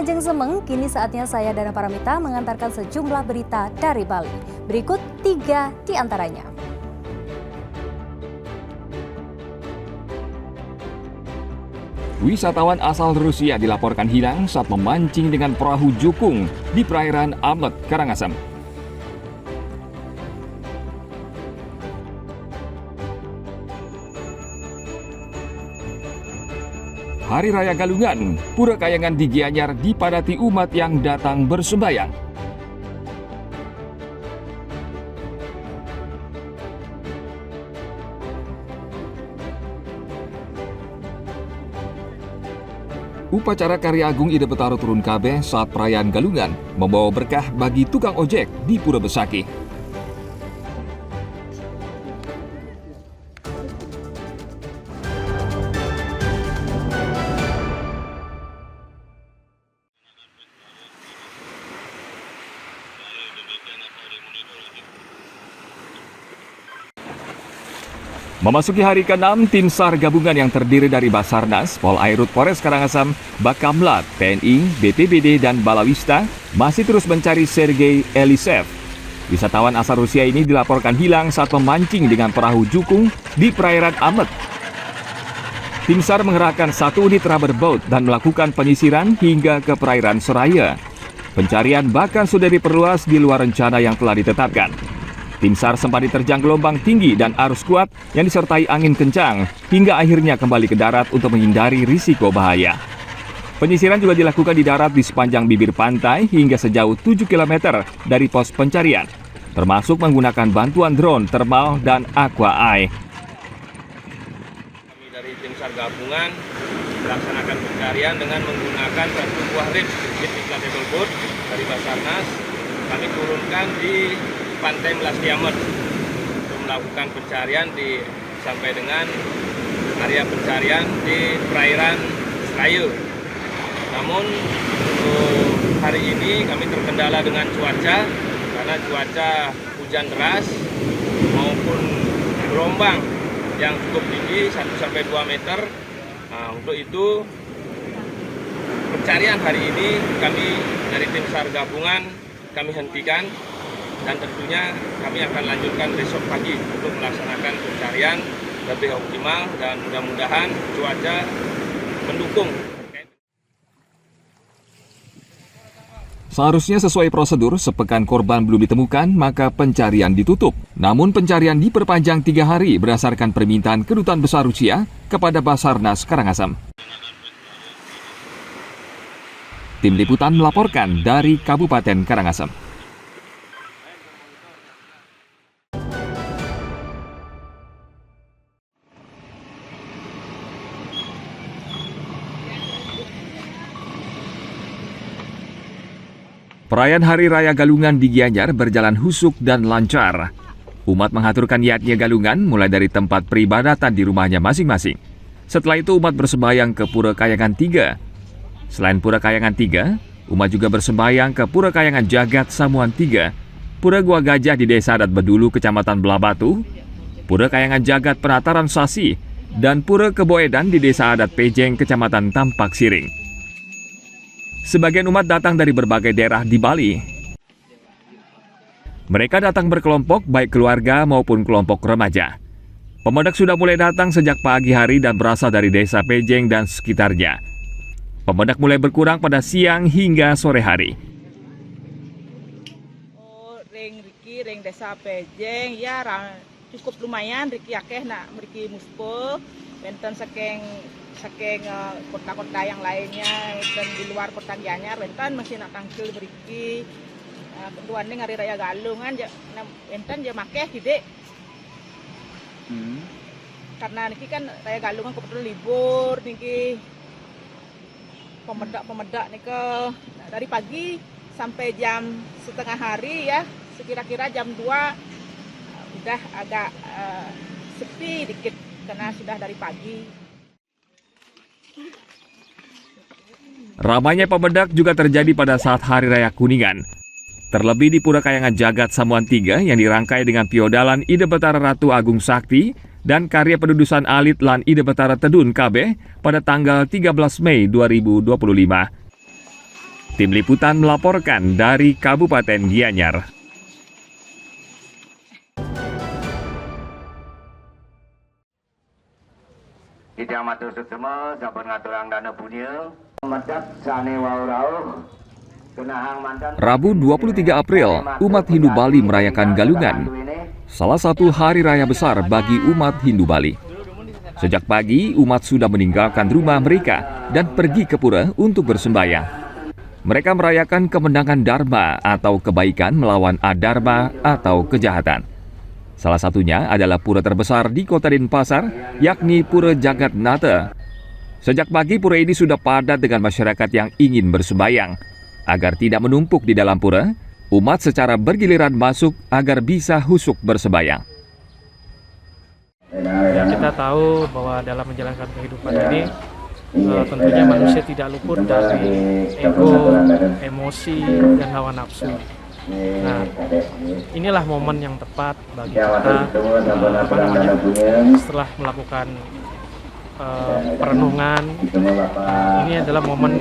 Wilujeng Semeng, kini saatnya saya Dana Paramita mengantarkan sejumlah berita dari Bali. Berikut 3 di antaranya. Wisatawan asal Rusia dilaporkan hilang saat memancing dengan perahu jukung di perairan Amet, Karangasem. Hari Raya Galungan, Pura Kayangan di Gianyar dipadati umat yang datang bersembahyang. Upacara Karya Agung Ide Betara turun kabeh saat perayaan Galungan membawa berkah bagi tukang ojek di Pura Besaki. Memasuki hari ke-6, tim SAR gabungan yang terdiri dari Basarnas, Polairut Polres Karangasem, Bakamla, TNI, BPBD, dan Balawista masih terus mencari Sergei Elisev. Wisatawan asal Rusia ini dilaporkan hilang saat memancing dengan perahu jukung di perairan Amet. Tim SAR mengerahkan 1 unit rubber boat dan melakukan penyisiran hingga ke perairan Soraya. Pencarian bahkan sudah diperluas di luar rencana yang telah ditetapkan. Tim SAR sempat diterjang gelombang tinggi dan arus kuat yang disertai angin kencang hingga akhirnya kembali ke darat untuk menghindari risiko bahaya. Penyisiran juga dilakukan di darat di sepanjang bibir pantai hingga sejauh 7 km dari pos pencarian, termasuk menggunakan bantuan drone, thermal, dan aqua eye. Kami dari tim SAR gabungan melaksanakan pencarian dengan menggunakan 1 buah rim inflatable boat dari Basarnas. Kami turunkan di Pantai Melastiamet untuk melakukan pencarian sampai dengan area pencarian di perairan Serayu. Namun untuk hari ini kami terkendala dengan cuaca karena cuaca hujan deras maupun gelombang yang cukup tinggi 1-2 meter. Nah, untuk itu pencarian hari ini kami dari tim SAR gabungan kami hentikan. Dan tentunya kami akan lanjutkan besok pagi untuk melaksanakan pencarian lebih optimal dan mudah-mudahan cuaca mendukung. Seharusnya sesuai prosedur, sepekan korban belum ditemukan, maka pencarian ditutup. Namun pencarian diperpanjang 3 hari berdasarkan permintaan Kedutaan Besar Rusia kepada Basarnas Karangasem. Tim Liputan melaporkan dari Kabupaten Karangasem. Perayaan Hari Raya Galungan di Gianyar berjalan husuk dan lancar. Umat mengaturkan niatnya Galungan mulai dari tempat peribadatan di rumahnya masing-masing. Setelah itu umat bersembahyang ke Pura Kayangan 3. Selain Pura Kayangan 3, umat juga bersembahyang ke Pura Kayangan Jagat Samuan 3, Pura Gua Gajah di Desa Adat Bedulu, Kecamatan Belabatu, Pura Kayangan Jagat Penataran Sasi, dan Pura Keboedan di Desa Adat Pejeng, Kecamatan Tampak Siring. Sebagian umat datang dari berbagai daerah di Bali. Mereka datang berkelompok, baik keluarga maupun kelompok remaja. Pemudik sudah mulai datang sejak pagi hari dan berasal dari Desa Pejeng dan sekitarnya. Pemudik mulai berkurang pada siang hingga sore hari. Ring Desa Pejeng ya cukup lumayan riki akeh nak mriki muspo benten saking kota-kota yang lainnya dan di luar kota Gianyar benten masih nak tangkil mriki keduane Hari Raya Galungan benten je makeh gede. Karena niki kan Raya Galungan kebetulan libur niki pemedak nika dari pagi sampai jam setengah hari ya, sekira-kira jam 2 udah agak sepi dikit karena sudah dari pagi. Ramainya pemedak juga terjadi pada saat Hari Raya Kuningan. Terlebih di Pura Kayangan Jagat Samuan 3 yang dirangkai dengan piodalan Ide Betara Ratu Agung Sakti dan karya pendudusan alit lan Ide Betara Tedun KB pada tanggal 13 Mei 2025. Tim Liputan melaporkan dari Kabupaten Gianyar. Kita matur semua, sampun ngaturang dana punya. Medak sane wau-rauh. Rabu 23 April, umat Hindu Bali merayakan Galungan, salah satu hari raya besar bagi umat Hindu Bali. Sejak pagi, umat sudah meninggalkan rumah mereka dan pergi ke pura untuk bersembahyang. Mereka merayakan kemenangan Dharma atau kebaikan melawan adharma atau kejahatan. Salah satunya adalah pura terbesar di Kota Denpasar, yakni Pura Jagat Nata. Sejak pagi, pura ini sudah padat dengan masyarakat yang ingin bersembahyang. Agar tidak menumpuk di dalam pura, umat secara bergiliran masuk agar bisa husuk bersembahyang. Ya, kita tahu bahwa dalam menjalankan kehidupan ini tentunya manusia tidak luput dari ego, emosi, dan hawa nafsu. Nah, inilah momen yang tepat bagi kita setelah melakukan perenungan. Ini adalah momen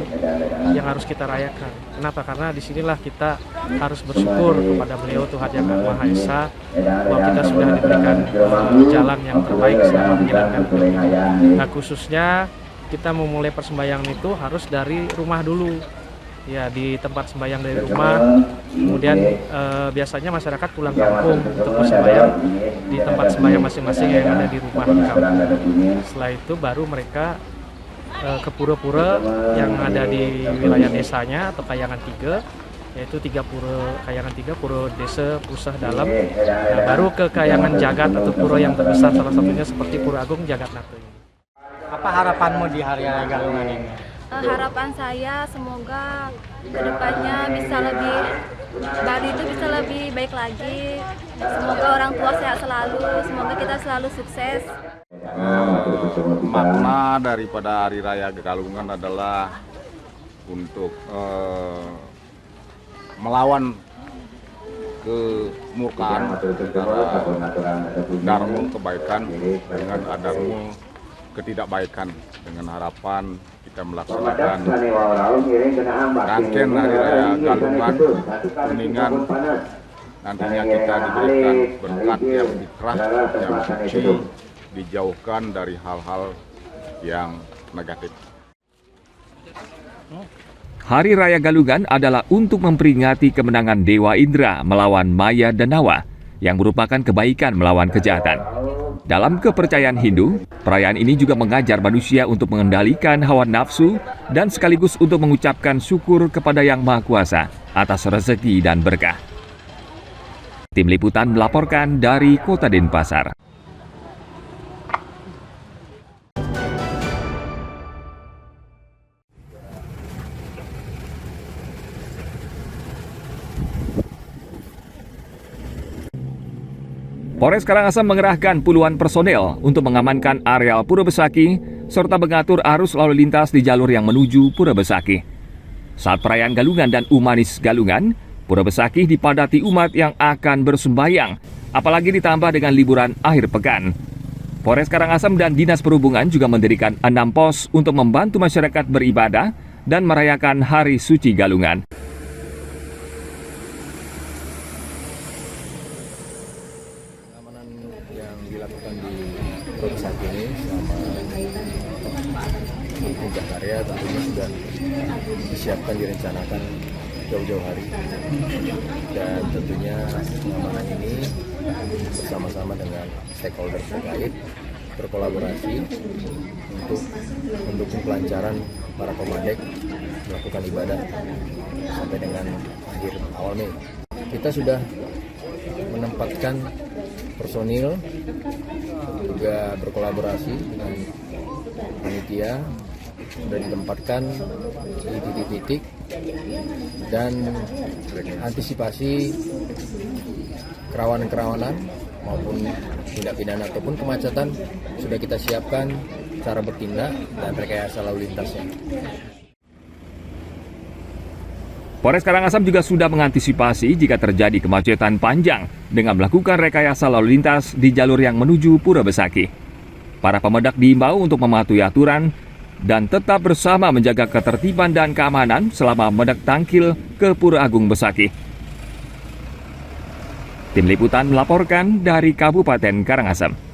yang harus kita rayakan. Kenapa? Karena disinilah kita harus bersyukur kepada beliau Tuhan Yang Maha Esa bahwa kita sudah diberikan jalan yang terbaik selama menjalankan kehidupan. Nah, khususnya kita memulai persembahyangan itu harus dari rumah dulu. Ya, di tempat sembahyang dari rumah. Kemudian biasanya masyarakat pulang kampung untuk bersembahyang di tempat sembahyang masing-masing yang ada di rumah di kampung. Setelah itu baru mereka ke pura-pura yang ada di wilayah desanya atau Kayangan 3, yaitu 3 pura, Kayangan 3, pura desa Pusah Dalam. Nah, baru ke Kayangan Jagat atau pura yang terbesar, salah satunya seperti Pura Agung Jagat Nata ini. Apa harapanmu di hari raya Galungan ini? Harapan saya semoga kedepannya bisa lebih, Bali itu bisa lebih baik lagi. Semoga orang tua sehat selalu, semoga kita selalu sukses. Makna daripada Hari Raya Galungan adalah untuk melawan kemurkaan antara dharma kebaikan dengan adharma ketidakbaikan, dengan harapan kita melaksanakan rangkaian Hari Raya Galungan Kuningan. Nantinya kita diberikan berkat yang fitrah, yang suci, dijauhkan dari hal-hal yang negatif. Hari Raya Galungan adalah untuk memperingati kemenangan Dewa Indra melawan Maya dan Nawa, yang merupakan kebaikan melawan kejahatan. Dalam kepercayaan Hindu, perayaan ini juga mengajar manusia untuk mengendalikan hawa nafsu dan sekaligus untuk mengucapkan syukur kepada Yang Maha Kuasa atas rezeki dan berkah. Tim Liputan melaporkan dari Kota Denpasar. Polres Karangasem mengerahkan puluhan personel untuk mengamankan areal Pura Besaki serta mengatur arus lalu lintas di jalur yang menuju Pura Besaki. Saat perayaan Galungan dan Umanis Galungan, Pura Besaki dipadati umat yang akan bersembahyang, apalagi ditambah dengan liburan akhir pekan. Polres Karangasem dan Dinas Perhubungan juga mendirikan 6 pos untuk membantu masyarakat beribadah dan merayakan Hari Suci Galungan. Yang dilakukan di Pura Besaki ini selama puncak karya tentunya sudah disiapkan, direncanakan jauh-jauh hari, dan tentunya pengamanan ini bersama-sama dengan stakeholder terkait berkolaborasi untuk mendukung kelancaran para pemadek melakukan ibadah sampai dengan akhir awal Mei. Kita sudah menempatkan personil, juga berkolaborasi dengan panitia, sudah ditempatkan di titik-titik, dan antisipasi kerawanan-kerawanan maupun tindak pidana ataupun kemacetan sudah kita siapkan cara bertindak dan rekayasa lalu lintasnya. Polres Karangasem juga sudah mengantisipasi jika terjadi kemacetan panjang dengan melakukan rekayasa lalu lintas di jalur yang menuju Pura Besaki. Para pemedak diimbau untuk mematuhi aturan dan tetap bersama menjaga ketertiban dan keamanan selama mendak tangkil ke Pura Agung Besakih. Tim Liputan melaporkan dari Kabupaten Karangasem.